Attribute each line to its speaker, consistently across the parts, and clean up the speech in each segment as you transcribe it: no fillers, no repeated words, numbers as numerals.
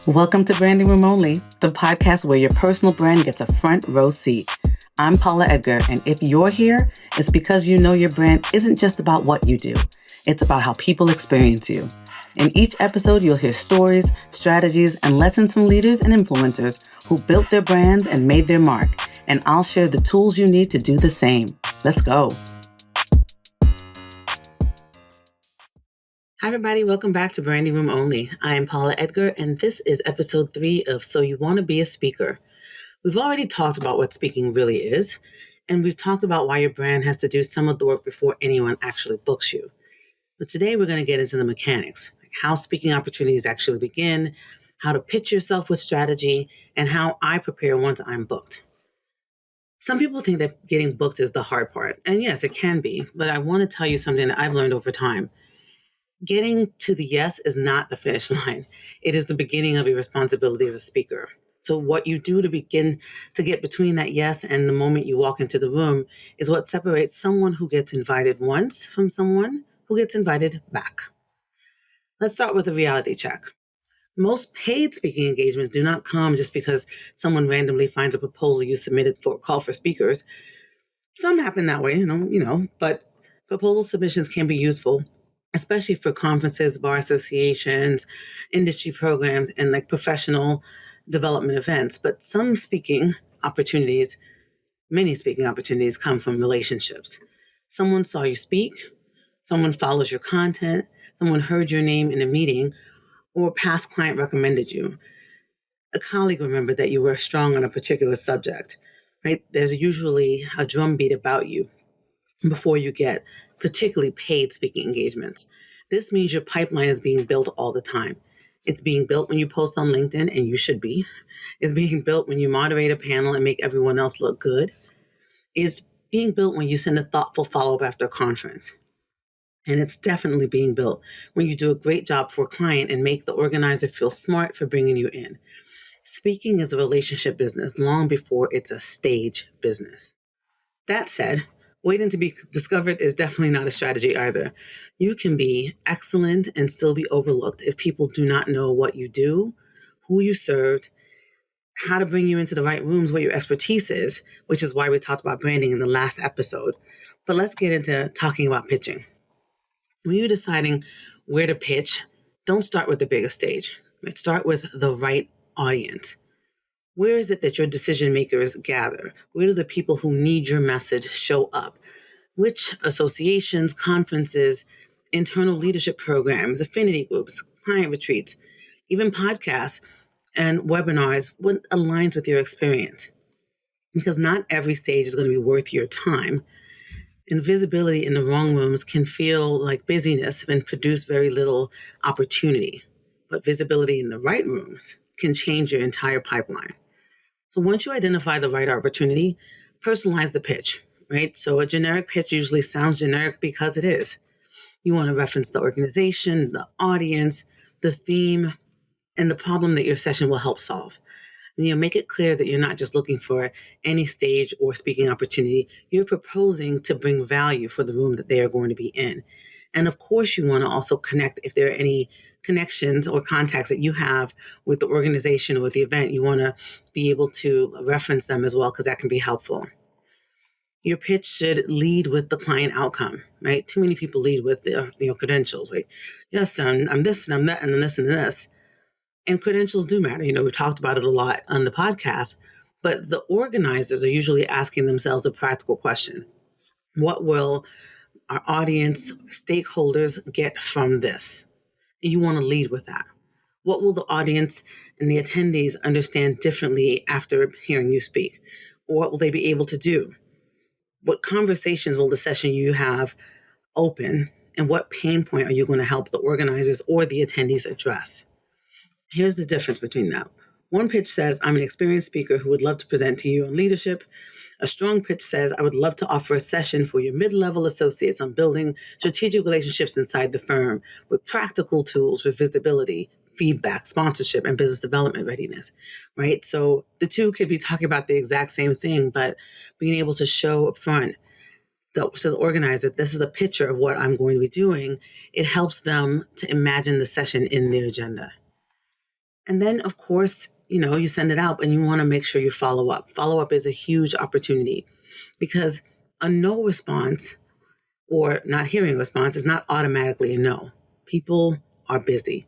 Speaker 1: Welcome to Branding Room Only, the podcast where your personal brand gets a front row seat. I'm Paula Edgar, and if you're here, it's because you know your brand isn't just about what you do. It's about how people experience you. In each episode, you'll hear stories, strategies, and lessons from leaders and influencers who built their brands and made their mark. And I'll share the tools you need to do the same. Let's go. Hi, everybody. Welcome back to Branding Room Only. I am Paula Edgar, and this is episode 3 of So You Want to Be a Speaker. We've already talked about what speaking really is, and we've talked about why your brand has to do some of the work before anyone actually books you. But today we're going to get into the mechanics, like how speaking opportunities actually begin, how to pitch yourself with strategy, and how I prepare once I'm booked. Some people think that getting booked is the hard part, and yes, it can be, but I want to tell you something that I've learned over time. Getting to the yes is not the finish line. It is the beginning of your responsibility as a speaker. So what you do to begin to get between that yes and the moment you walk into the room is what separates someone who gets invited once from someone who gets invited back. Let's start with a reality check. Most paid speaking engagements do not come just because someone randomly finds a proposal you submitted for a call for speakers. Some happen that way, but proposal submissions can be useful, especially for conferences, bar associations, industry programs, and like professional development events. But many speaking opportunities come from relationships. Someone saw you speak, someone follows your content, someone heard your name in a meeting, or a past client recommended you. A colleague remembered that you were strong on a particular subject, right? There's usually a drumbeat about you before you get particularly paid speaking engagements. This means your pipeline is being built all the time. It's being built when you post on LinkedIn, and you should be. It's being built when you moderate a panel and make everyone else look good. It's being built when you send a thoughtful follow-up after a conference. And it's definitely being built when you do a great job for a client and make the organizer feel smart for bringing you in. Speaking is a relationship business long before it's a stage business. That said, waiting to be discovered is definitely not a strategy either. You can be excellent and still be overlooked if people do not know what you do, who you served, how to bring you into the right rooms, what your expertise is, which is why we talked about branding in the last episode. But let's get into talking about pitching. When you're deciding where to pitch, don't start with the biggest stage. Let's start with the right audience. Where is it that your decision makers gather? Where do the people who need your message show up? Which associations, conferences, internal leadership programs, affinity groups, client retreats, even podcasts and webinars, what aligns with your experience? Because not every stage is going to be worth your time. And visibility in the wrong rooms can feel like busyness and produce very little opportunity. But visibility in the right rooms can change your entire pipeline. So once you identify the right opportunity, personalize the pitch, right? So a generic pitch usually sounds generic because it is. You want to reference the organization, the audience, the theme, and the problem that your session will help solve. And make it clear that you're not just looking for any stage or speaking opportunity. You're proposing to bring value for the room that they are going to be in. And of course, you want to also connect if there are any connections or contacts that you have with the organization or with the event. You want to be able to reference them as well, because that can be helpful. Your pitch should lead with the client outcome, right? Too many people lead with their credentials. Like, yes, I'm this and I'm that and I'm this and this. And credentials do matter. We've talked about it a lot on the podcast, but the organizers are usually asking themselves a practical question. What will our audience, stakeholders get from this? And you want to lead with that. What will the audience and the attendees understand differently after hearing you speak? Or what will they be able to do? What conversations will the session you have open? And what pain point are you going to help the organizers or the attendees address? Here's the difference between that. One pitch says, I'm an experienced speaker who would love to present to you on leadership. A strong pitch says, I would love to offer a session for your mid-level associates on building strategic relationships inside the firm with practical tools for visibility, feedback, sponsorship, and business development readiness, right? So the two could be talking about the exact same thing, but being able to show up front to the organizer, this is a picture of what I'm going to be doing. It helps them to imagine the session in their agenda. And then, of course, you send it out and you want to make sure you follow up. Follow up is a huge opportunity because a no response or not hearing a response is not automatically a no. People are busy.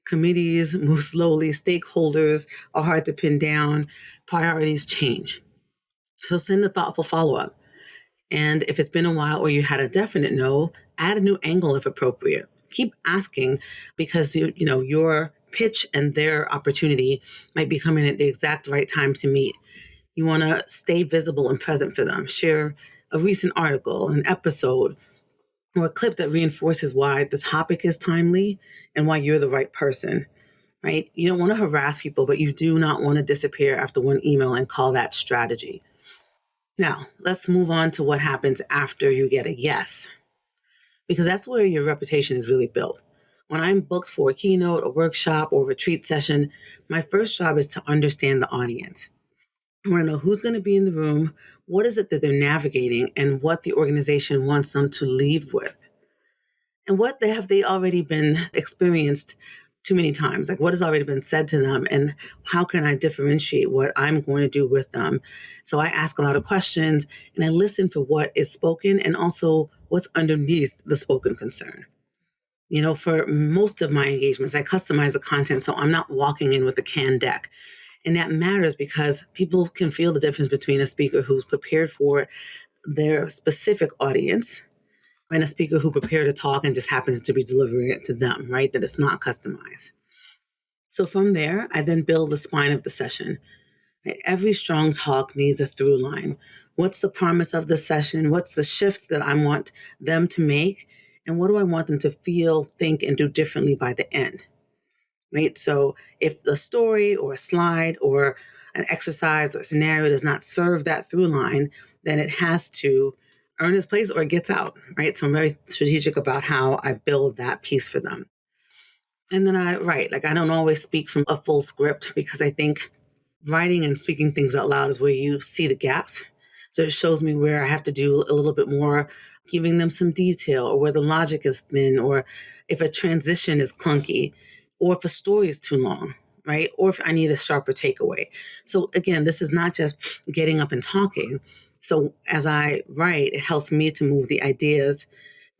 Speaker 1: Committees move slowly. Stakeholders are hard to pin down. Priorities change. So send a thoughtful follow up. And if it's been a while or you had a definite no, add a new angle if appropriate. Keep asking because your pitch and their opportunity might be coming at the exact right time to meet. You want to stay visible and present for them. Share a recent article, an episode, or a clip that reinforces why the topic is timely and why you're the right person, right? You don't want to harass people, but you do not want to disappear after one email and call that strategy. Now, let's move on to what happens after you get a yes, because that's where your reputation is really built. When I'm booked for a keynote, a workshop, or retreat session, my first job is to understand the audience. I want to know who's going to be in the room, what is it that they're navigating, and what the organization wants them to leave with. And what have they already been experienced too many times? Like what has already been said to them, and how can I differentiate what I'm going to do with them? So I ask a lot of questions and I listen for what is spoken and also what's underneath the spoken concern. For most of my engagements, I customize the content so I'm not walking in with a canned deck. And that matters because people can feel the difference between a speaker who's prepared for their specific audience and a speaker who prepared to talk and just happens to be delivering it to them, right? That it's not customized. So from there, I then build the spine of the session. Right? Every strong talk needs a through line. What's the promise of the session? What's the shift that I want them to make? And what do I want them to feel, think, and do differently by the end? Right? So if the story or a slide or an exercise or scenario does not serve that through line, then it has to earn its place or it gets out, right? So I'm very strategic about how I build that piece for them. And then I write. I don't always speak from a full script because I think writing and speaking things out loud is where you see the gaps. So it shows me where I have to do a little bit more, giving them some detail, or where the logic is thin, or if a transition is clunky, or if a story is too long, right? Or if I need a sharper takeaway. So again, this is not just getting up and talking. So as I write, it helps me to move the ideas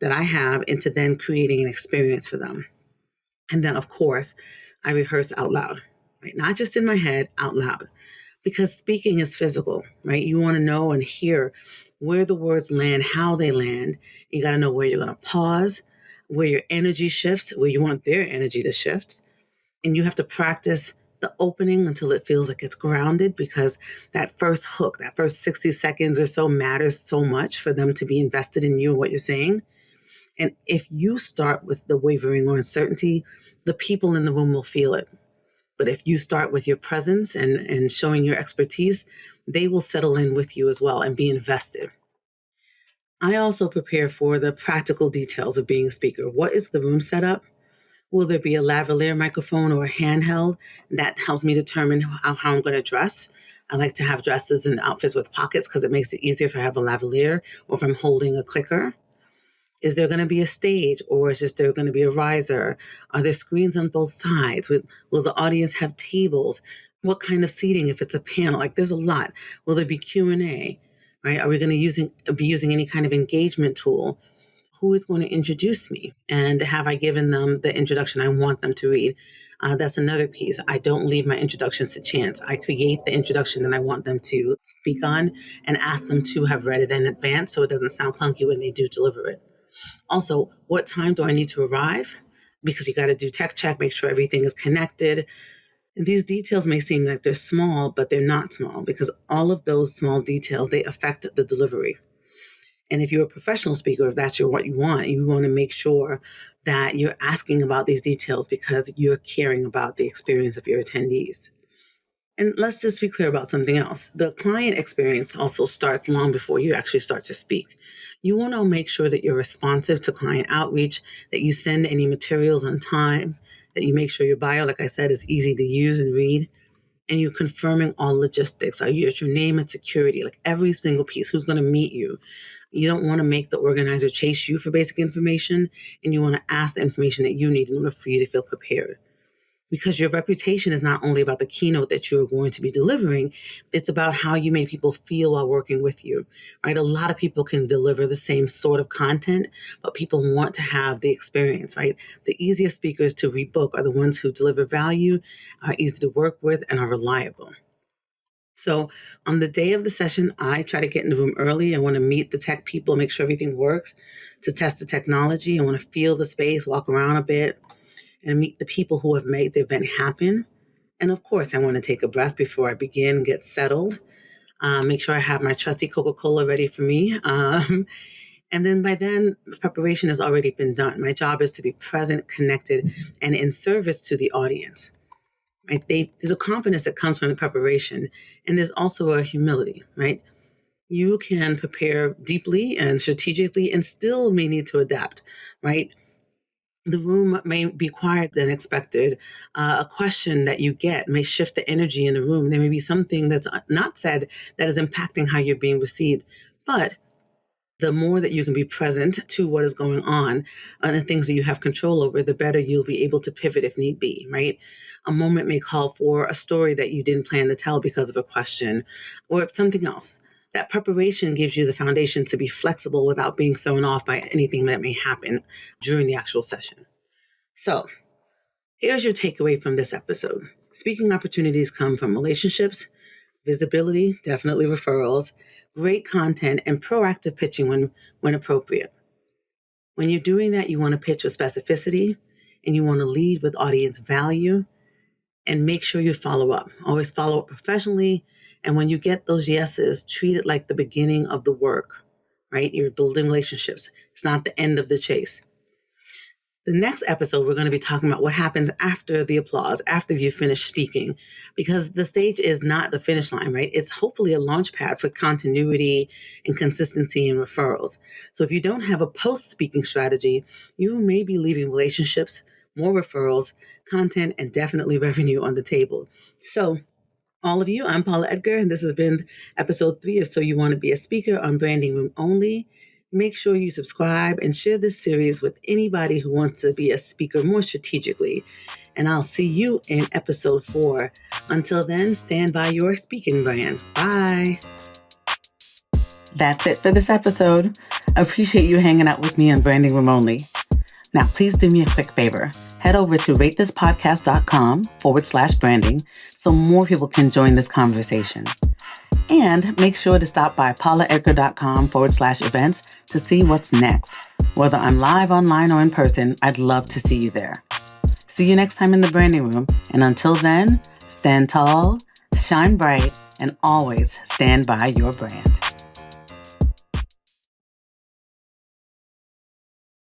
Speaker 1: that I have into then creating an experience for them. And then, of course, I rehearse out loud, right? Not just in my head, out loud. Because speaking is physical, right? You want to know and hear where the words land, how they land. You got to know where you're going to pause, where your energy shifts, where you want their energy to shift. And you have to practice the opening until it feels like it's grounded, because that first hook, that first 60 seconds or so matters so much for them to be invested in you and what you're saying. And if you start with the wavering or uncertainty, the people in the room will feel it. But if you start with your presence and showing your expertise, they will settle in with you as well and be invested. I also prepare for the practical details of being a speaker. What is the room setup? Will there be a lavalier microphone or a handheld? That helps me determine how I'm going to dress. I like to have dresses and outfits with pockets because it makes it easier if I have a lavalier or if I'm holding a clicker. Is there going to be a stage, or is there going to be a riser? Are there screens on both sides? Will the audience have tables? What kind of seating if it's a panel? There's a lot. Will there be Q&A? Right? Are we going to be using any kind of engagement tool? Who is going to introduce me? And have I given them the introduction I want them to read? That's another piece. I don't leave my introductions to chance. I create the introduction that I want them to speak on and ask them to have read it in advance so it doesn't sound clunky when they do deliver it. Also, what time do I need to arrive? Because you got to do tech check, make sure everything is connected. And these details may seem like they're small, but they're not small, because all of those small details, they affect the delivery. And if you're a professional speaker, if that's what you want to make sure that you're asking about these details because you're caring about the experience of your attendees. And let's just be clear about something else. The client experience also starts long before you actually start to speak. You want to make sure that you're responsive to client outreach, that you send any materials on time, that you make sure your bio, like I said, is easy to use and read, and you're confirming all logistics. Are you at your name and security, every single piece, who's going to meet you. You don't want to make the organizer chase you for basic information, and you want to ask the information that you need in order for you to feel prepared. because your reputation is not only about the keynote that you're going to be delivering, it's about how you make people feel while working with you, right? A lot of people can deliver the same sort of content, but people want to have the experience, right? The easiest speakers to rebook are the ones who deliver value, are easy to work with, and are reliable. So on the day of the session, I try to get in the room early. I want to meet the tech people, make sure everything works, to test the technology. I want to feel the space, walk around a bit, and meet the people who have made the event happen. And of course, I want to take a breath before I begin, get settled, make sure I have my trusty Coca-Cola ready for me. And then by then, the preparation has already been done. My job is to be present, connected, and in service to the audience. Right? There's a confidence that comes from the preparation, and there's also a humility, right? You can prepare deeply and strategically and still may need to adapt, right? The room may be quieter than expected. A question that you get may shift the energy in the room. There may be something that's not said that is impacting how you're being received. But the more that you can be present to what is going on and the things that you have control over, the better you'll be able to pivot if need be, right? A moment may call for a story that you didn't plan to tell because of a question or something else. That preparation gives you the foundation to be flexible without being thrown off by anything that may happen during the actual session. So here's your takeaway from this episode. Speaking opportunities come from relationships, visibility, definitely referrals, great content, and proactive pitching when appropriate. When you're doing that, you want to pitch with specificity and you want to lead with audience value and make sure you follow up. Always follow up professionally. And when you get those yeses, treat it like the beginning of the work, right? You're building relationships. It's not the end of the chase. The next episode, we're going to be talking about what happens after the applause, after you finish speaking, because the stage is not the finish line, right? It's hopefully a launch pad for continuity and consistency and referrals. So if you don't have a post-speaking strategy, you may be leaving relationships, more referrals, content, and definitely revenue on the table. So all of you, I'm Paula Edgar, and this has been episode 3 of So You Want to Be a Speaker on Branding Room Only. Make sure you subscribe and share this series with anybody who wants to be a speaker more strategically. And I'll see you in episode 4. Until then, stand by your speaking brand. Bye. That's it for this episode. I appreciate you hanging out with me on Branding Room Only. Now, please do me a quick favor. Head over to ratethispodcast.com/branding so more people can join this conversation. And make sure to stop by paulaedgar.com/events to see what's next. Whether I'm live, online, or in person, I'd love to see you there. See you next time in the branding room. And until then, stand tall, shine bright, and always stand by your brand.